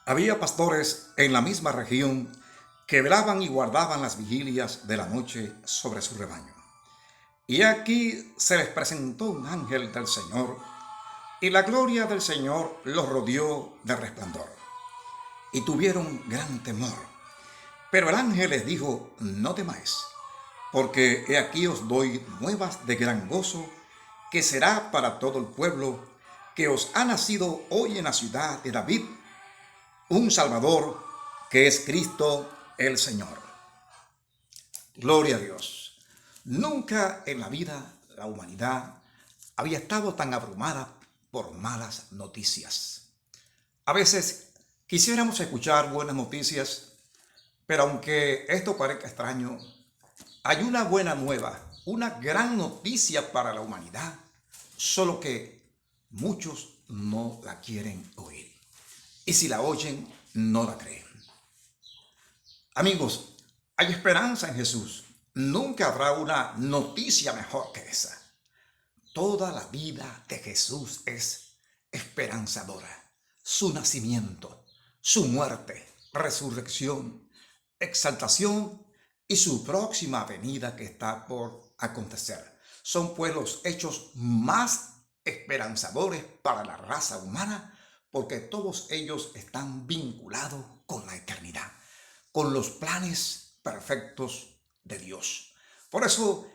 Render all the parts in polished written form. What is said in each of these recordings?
Había pastores en la misma región que velaban y guardaban las vigilias de la noche sobre su rebaño. Y aquí se les presentó un ángel del Señor, y la gloria del Señor los rodeó de resplandor. Y tuvieron gran temor. Pero el ángel les dijo: no temáis, porque he aquí os doy nuevas de gran gozo, que será para todo el pueblo, que os ha nacido hoy en la ciudad de David un Salvador, que es Cristo el Señor. Gloria a Dios. Nunca en la vida la humanidad había estado tan abrumada por malas noticias. A veces quisiéramos escuchar buenas noticias, pero aunque esto parezca extraño, hay una buena nueva, una gran noticia para la humanidad, solo que muchos no la quieren oír. Y si la oyen, no la creen. Amigos, hay esperanza en Jesús. Nunca habrá una noticia mejor que esa. Toda la vida de Jesús es esperanzadora. Su nacimiento, su muerte, resurrección, exaltación y su próxima venida que está por acontecer son pues los hechos más esperanzadores para la raza humana, porque todos ellos están vinculados con la eternidad, con los planes perfectos de Dios. Por eso,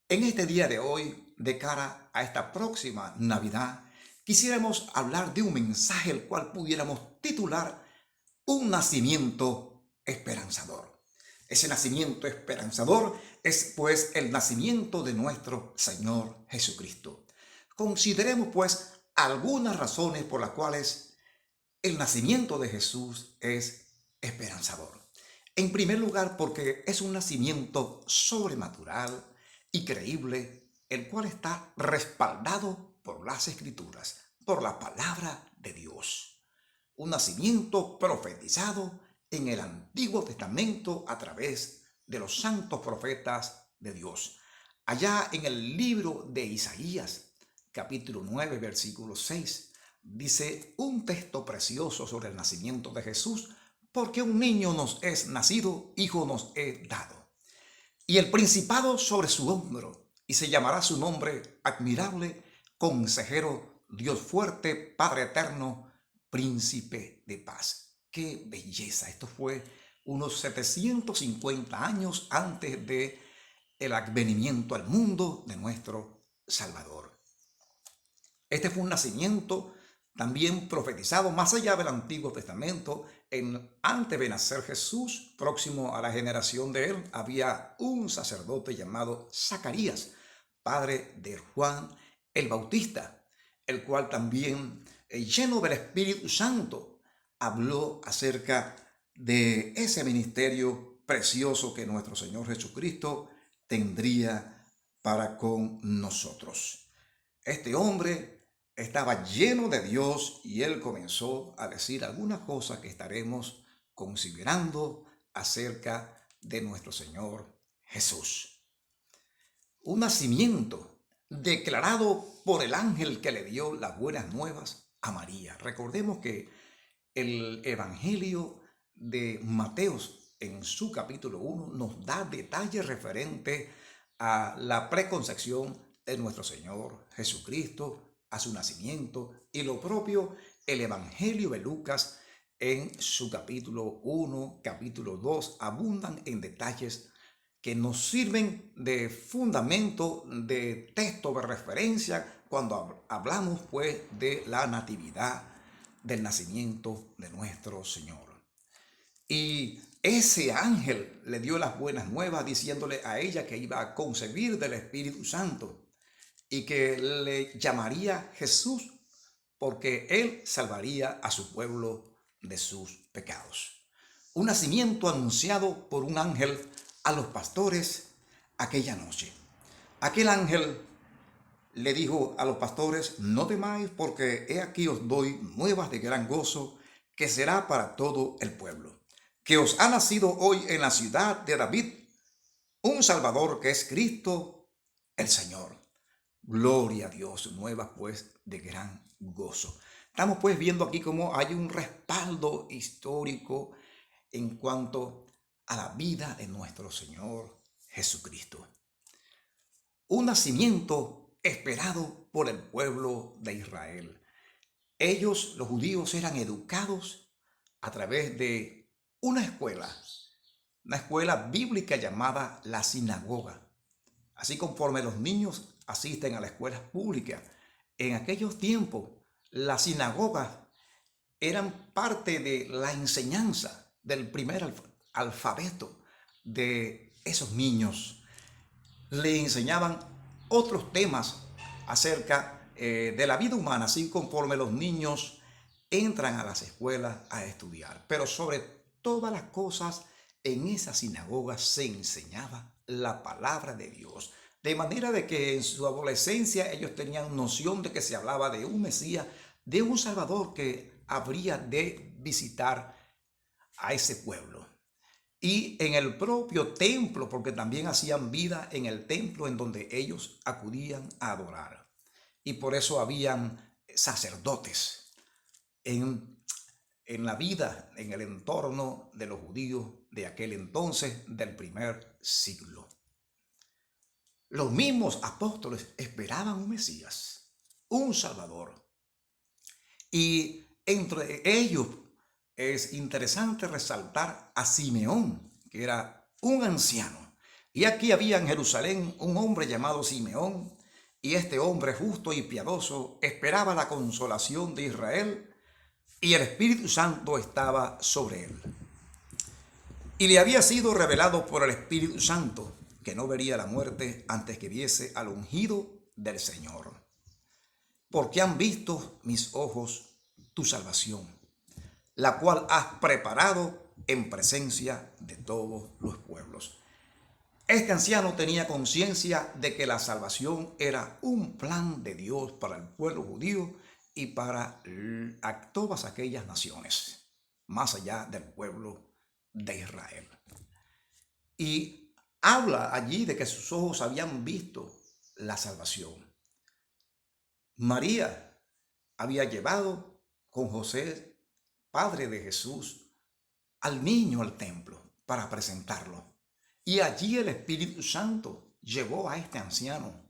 en este día de hoy, de cara a esta próxima Navidad, quisiéramos hablar de un mensaje el cual pudiéramos titular Un nacimiento esperanzador. Ese nacimiento esperanzador es pues el nacimiento de nuestro Señor Jesucristo. Consideremos pues algunas razones por las cuales el nacimiento de Jesús es esperanzador. En primer lugar, porque es un nacimiento sobrenatural y creíble, el cual está respaldado por las Escrituras, por la palabra de Dios. Un nacimiento profetizado en el Antiguo Testamento a través de los santos profetas de Dios. Allá en el libro de Isaías, capítulo 9, versículo 6, dice un texto precioso sobre el nacimiento de Jesús: porque un niño nos es nacido, hijo nos es dado, y el principado sobre su hombro, y se llamará su nombre admirable, consejero, Dios fuerte, Padre eterno, príncipe de paz. ¡Qué belleza! Esto fue unos 750 años antes de el advenimiento al mundo de nuestro Salvador. Este fue un nacimiento también profetizado más allá del Antiguo Testamento. Antes de nacer Jesús, próximo a la generación de él, había un sacerdote llamado Zacarías, padre de Juan el Bautista, el cual también, lleno del Espíritu Santo, habló acerca de ese ministerio precioso que nuestro Señor Jesucristo tendría para con nosotros. Este hombre estaba lleno de Dios y él comenzó a decir algunas cosas que estaremos considerando acerca de nuestro Señor Jesús. Un nacimiento declarado por el ángel que le dio las buenas nuevas a María. Recordemos que el Evangelio de Mateo, en su capítulo 1, nos da detalles referentes a la preconcepción de nuestro Señor Jesucristo, a su nacimiento, y lo propio el Evangelio de Lucas en su capítulo 1, capítulo 2, abundan en detalles que nos sirven de fundamento, de texto de referencia cuando hablamos pues de la natividad, del nacimiento de nuestro Señor. Y ese ángel le dio las buenas nuevas diciéndole a ella que iba a concebir del Espíritu Santo y que le llamaría Jesús, porque él salvaría a su pueblo de sus pecados. Un nacimiento anunciado por un ángel a los pastores aquella noche. Aquel ángel le dijo a los pastores: no temáis, porque he aquí os doy nuevas de gran gozo, que será para todo el pueblo, que os ha nacido hoy en la ciudad de David un Salvador, que es Cristo el Señor. Gloria a Dios, nuevas pues de gran gozo. Estamos pues viendo aquí cómo hay un respaldo histórico en cuanto a la vida de nuestro Señor Jesucristo. Un nacimiento esperado por el pueblo de Israel. Ellos, los judíos, eran educados a través de una escuela bíblica llamada la sinagoga. Así conforme los niños asisten a la escuela pública, en aquellos tiempos las sinagogas eran parte de la enseñanza del primer alfabeto de esos niños. Le enseñaban otros temas acerca de la vida humana, así conforme los niños entran a las escuelas a estudiar. Pero sobre todas las cosas, en esa sinagoga se enseñaba la palabra de Dios. De manera de que en su adolescencia ellos tenían noción de que se hablaba de un Mesías, de un Salvador que habría de visitar a ese pueblo. Y en el propio templo, porque también hacían vida en el templo en donde ellos acudían a adorar. Y por eso habían sacerdotes en la vida, en el entorno de los judíos de aquel entonces, del primer siglo. Los mismos apóstoles esperaban un Mesías, un Salvador. Y entre ellos es interesante resaltar a Simeón, que era un anciano. Y aquí había en Jerusalén un hombre llamado Simeón, y este hombre justo y piadoso esperaba la consolación de Israel, y el Espíritu Santo estaba sobre él. Y le había sido revelado por el Espíritu Santo que no vería la muerte antes que viese al ungido del Señor. Porque han visto mis ojos tu salvación, la cual has preparado en presencia de todos los pueblos. Este anciano tenía conciencia de que la salvación era un plan de Dios para el pueblo judío y para todas aquellas naciones, más allá del pueblo de Israel. Y habla allí de que sus ojos habían visto la salvación. María había llevado con José, padre de Jesús, al niño al templo para presentarlo. Y allí el Espíritu Santo llevó a este anciano.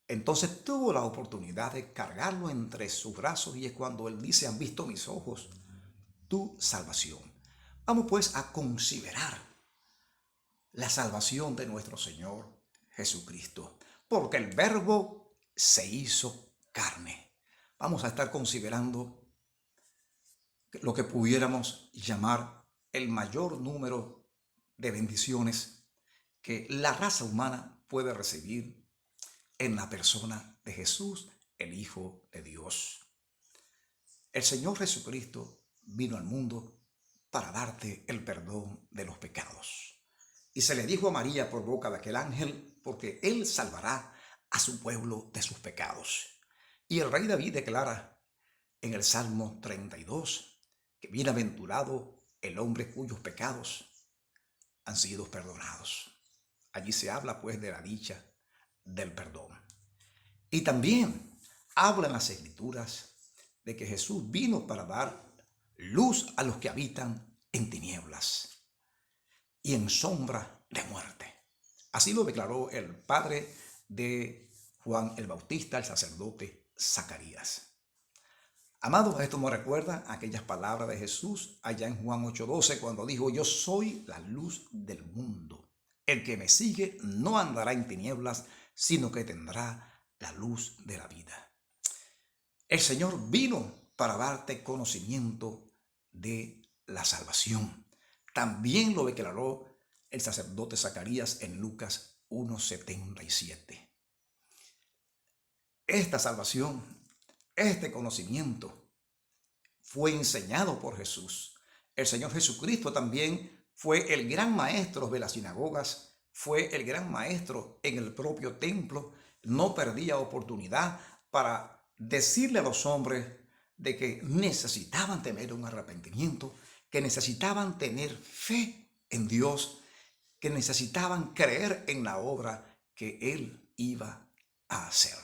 Entonces tuvo la oportunidad de cargarlo entre sus brazos y es cuando él dice: han visto mis ojos tu salvación. Vamos pues a considerar la salvación de nuestro Señor Jesucristo, porque el Verbo se hizo carne. Vamos a estar considerando lo que pudiéramos llamar el mayor número de bendiciones que la raza humana puede recibir en la persona de Jesús, el Hijo de Dios. El Señor Jesucristo vino al mundo para darte el perdón de los pecados. Y se le dijo a María por boca de aquel ángel, porque él salvará a su pueblo de sus pecados. Y el rey David declara en el Salmo 32 que bienaventurado el hombre cuyos pecados han sido perdonados. Allí se habla pues de la dicha del perdón. Y también habla en las Escrituras de que Jesús vino para dar luz a los que habitan en tinieblas y en sombra de muerte. Así lo declaró el padre de Juan el Bautista, el sacerdote Zacarías. Amados, esto me recuerda aquellas palabras de Jesús allá en Juan 8:12, cuando dijo: yo soy la luz del mundo. El que me sigue no andará en tinieblas, sino que tendrá la luz de la vida. El Señor vino para darte conocimiento de la salvación. También lo declaró el sacerdote Zacarías en Lucas 1:77. Esta salvación, este conocimiento fue enseñado por Jesús. El Señor Jesucristo también fue el gran maestro de las sinagogas, fue el gran maestro en el propio templo. No perdía oportunidad para decirle a los hombres de que necesitaban tener un arrepentimiento, que necesitaban tener fe en Dios, que necesitaban creer en la obra que Él iba a hacer.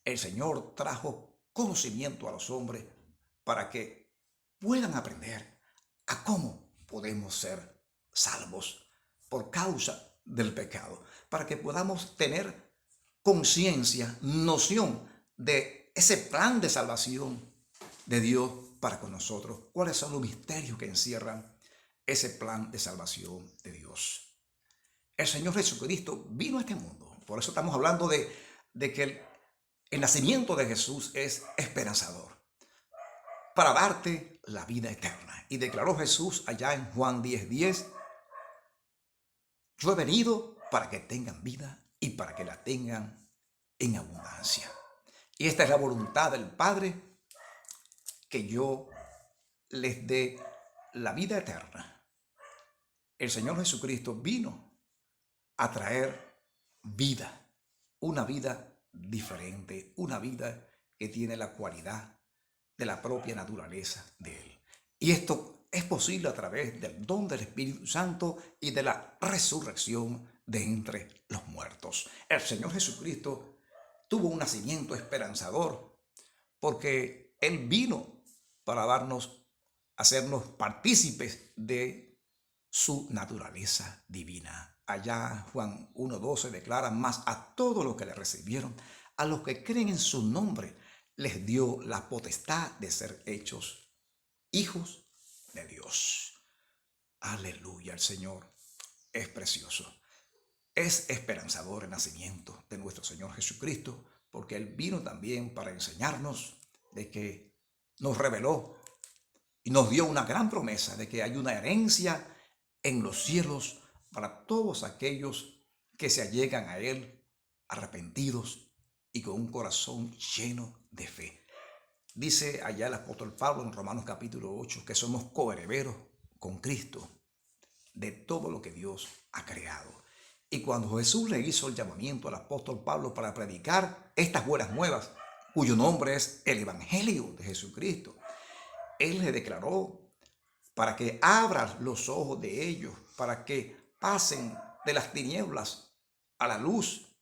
El Señor trajo conocimiento a los hombres para que puedan aprender a cómo podemos ser salvos por causa del pecado, para que podamos tener conciencia, noción de ese plan de salvación de Dios para con nosotros. ¿Cuáles son los misterios que encierran ese plan de salvación de Dios? El Señor Jesucristo vino a este mundo. Por eso estamos hablando de que el nacimiento de Jesús es esperanzador, para darte la vida eterna. Y declaró Jesús allá en Juan 10:10, yo he venido para que tengan vida y para que la tengan en abundancia. Y esta es la voluntad del Padre, que yo les dé la vida eterna. El Señor Jesucristo vino a traer vida, una vida diferente, una vida que tiene la cualidad de la propia naturaleza de Él. Y esto es posible a través del don del Espíritu Santo y de la resurrección de entre los muertos. El Señor Jesucristo tuvo un nacimiento esperanzador porque Él vino para hacernos partícipes de su naturaleza divina. Allá Juan 1:12 declara, mas a todos los que le recibieron, a los que creen en su nombre, les dio la potestad de ser hechos hijos de Dios. Aleluya, el Señor es precioso. Es esperanzador el nacimiento de nuestro Señor Jesucristo, porque Él vino también para enseñarnos de que nos reveló y nos dio una gran promesa de que hay una herencia en los cielos para todos aquellos que se allegan a Él arrepentidos y con un corazón lleno de fe. Dice allá el apóstol Pablo en Romanos capítulo 8 que somos coherederos con Cristo de todo lo que Dios ha creado. Y cuando Jesús le hizo el llamamiento al apóstol Pablo para predicar estas buenas nuevas, cuyo nombre es el Evangelio de Jesucristo, Él le declaró para que abran los ojos de ellos, para que pasen de las tinieblas a la luz,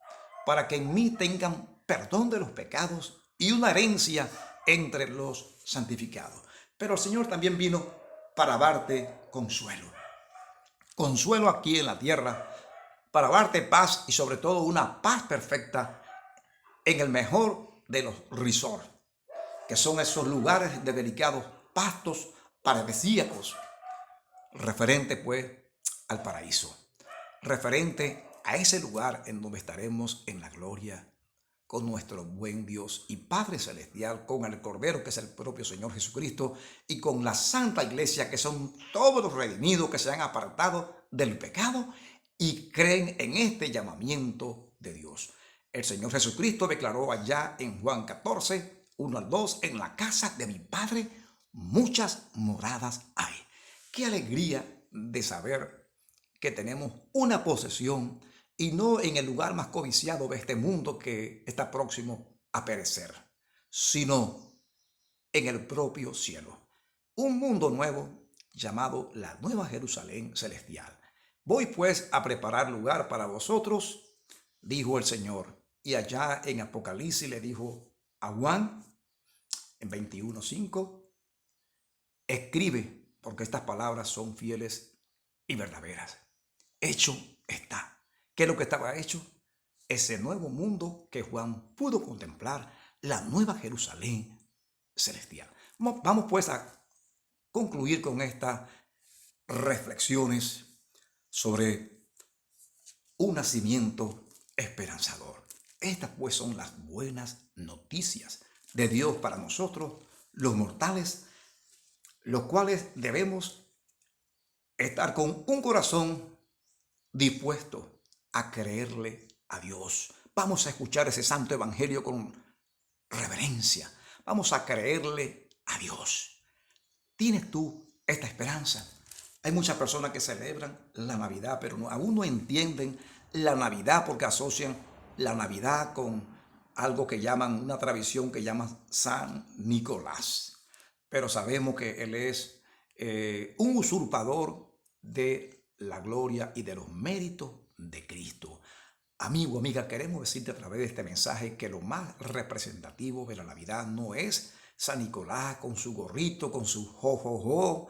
para que en mí tengan perdón de los pecados y una herencia entre los santificados. Pero el Señor también vino para darte consuelo. Consuelo aquí en la tierra, para darte paz y sobre todo una paz perfecta en el mejor de los resorts, que son esos lugares de delicados pastos paradisíacos, referente pues al paraíso, referente a ese lugar en donde estaremos en la gloria con nuestro buen Dios y Padre Celestial, con el Cordero que es el propio Señor Jesucristo y con la Santa Iglesia que son todos los redimidos que se han apartado del pecado y creen en este llamamiento de Dios. El Señor Jesucristo declaró allá en Juan 14, 1-2, en la casa de mi Padre muchas moradas hay. Qué alegría de saber que tenemos una posesión y no en el lugar más codiciado de este mundo que está próximo a perecer, sino en el propio cielo. Un mundo nuevo llamado la Nueva Jerusalén celestial. Voy pues a preparar lugar para vosotros, dijo el Señor. Y allá en Apocalipsis le dijo a Juan, en 21:5, escribe, porque estas palabras son fieles y verdaderas. Hecho está. ¿Qué es lo que estaba hecho? Ese nuevo mundo que Juan pudo contemplar, la Nueva Jerusalén celestial. Vamos pues a concluir con estas reflexiones sobre un nacimiento esperanzador. Estas pues son las buenas noticias de Dios para nosotros, los mortales, los cuales debemos estar con un corazón dispuesto a creerle a Dios. Vamos a escuchar ese santo evangelio con reverencia. Vamos a creerle a Dios. ¿Tienes tú esta esperanza? Hay muchas personas que celebran la Navidad, pero aún no entienden la Navidad porque asocian la Navidad con algo que llaman, una tradición que llaman San Nicolás. Pero sabemos que él es un usurpador de la gloria y de los méritos de Cristo. Amigo, amiga, queremos decirte a través de este mensaje que lo más representativo de la Navidad no es San Nicolás con su gorrito, con su jojojo.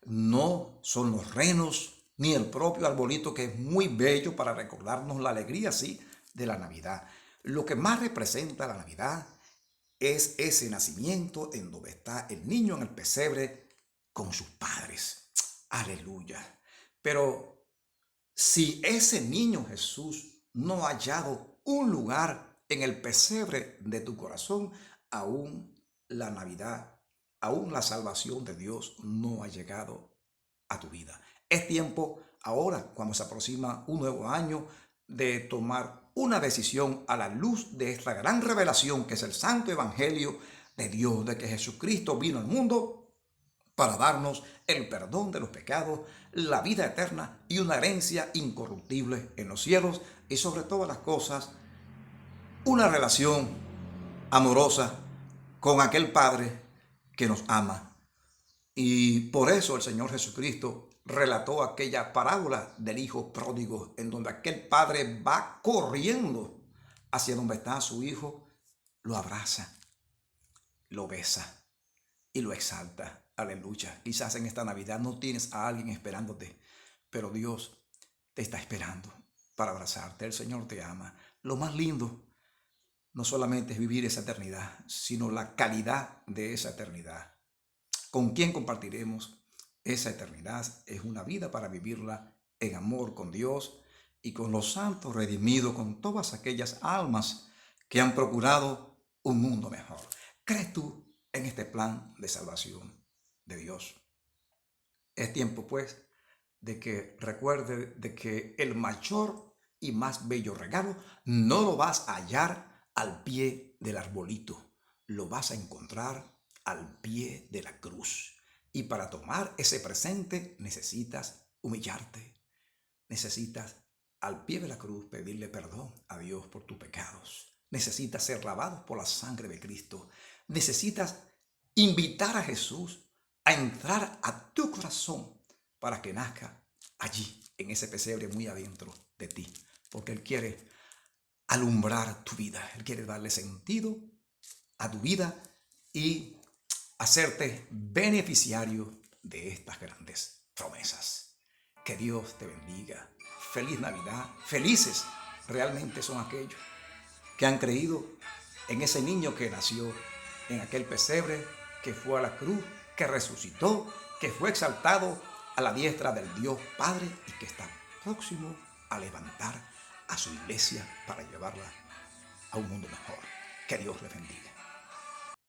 No son los renos ni el propio arbolito, que es muy bello para recordarnos la alegría, sí, de la Navidad. Lo que más representa la Navidad es ese nacimiento en donde está el niño en el pesebre con sus padres. Aleluya. Pero si ese niño Jesús no ha hallado un lugar en el pesebre de tu corazón, aún la Navidad, aún la salvación de Dios no ha llegado a tu vida. Es tiempo ahora, cuando se aproxima un nuevo año, de tomar una decisión a la luz de esta gran revelación que es el Santo Evangelio de Dios, de que Jesucristo vino al mundo para darnos el perdón de los pecados, la vida eterna y una herencia incorruptible en los cielos, y sobre todas las cosas, una relación amorosa con aquel Padre que nos ama. Y por eso el Señor Jesucristo relató aquella parábola del hijo pródigo, en donde aquel padre va corriendo hacia donde está su hijo, lo abraza, lo besa y lo exalta. Aleluya. Quizás en esta Navidad no tienes a alguien esperándote, pero Dios te está esperando para abrazarte. El Señor te ama. Lo más lindo no solamente es vivir esa eternidad, sino la calidad de esa eternidad. ¿Con quién compartiremos esa eternidad? Es una vida para vivirla en amor con Dios y con los santos redimidos, con todas aquellas almas que han procurado un mundo mejor. ¿Crees tú en este plan de salvación de Dios? Es tiempo, pues, de que recuerde de que el mayor y más bello regalo no lo vas a hallar al pie del arbolito, lo vas a encontrar al pie de la cruz. Y para tomar ese presente necesitas humillarte, necesitas al pie de la cruz pedirle perdón a Dios por tus pecados, necesitas ser lavados por la sangre de Cristo, necesitas invitar a Jesús a entrar a tu corazón para que nazca allí, en ese pesebre muy adentro de ti, porque Él quiere alumbrar tu vida, Él quiere darle sentido a tu vida y hacerte beneficiario de estas grandes promesas. Que Dios te bendiga. Feliz Navidad. Felices realmente son aquellos que han creído en ese niño que nació en aquel pesebre, que fue a la cruz, que resucitó, que fue exaltado a la diestra del Dios Padre y que está próximo a levantar a su iglesia para llevarla a un mundo mejor. Que Dios le bendiga.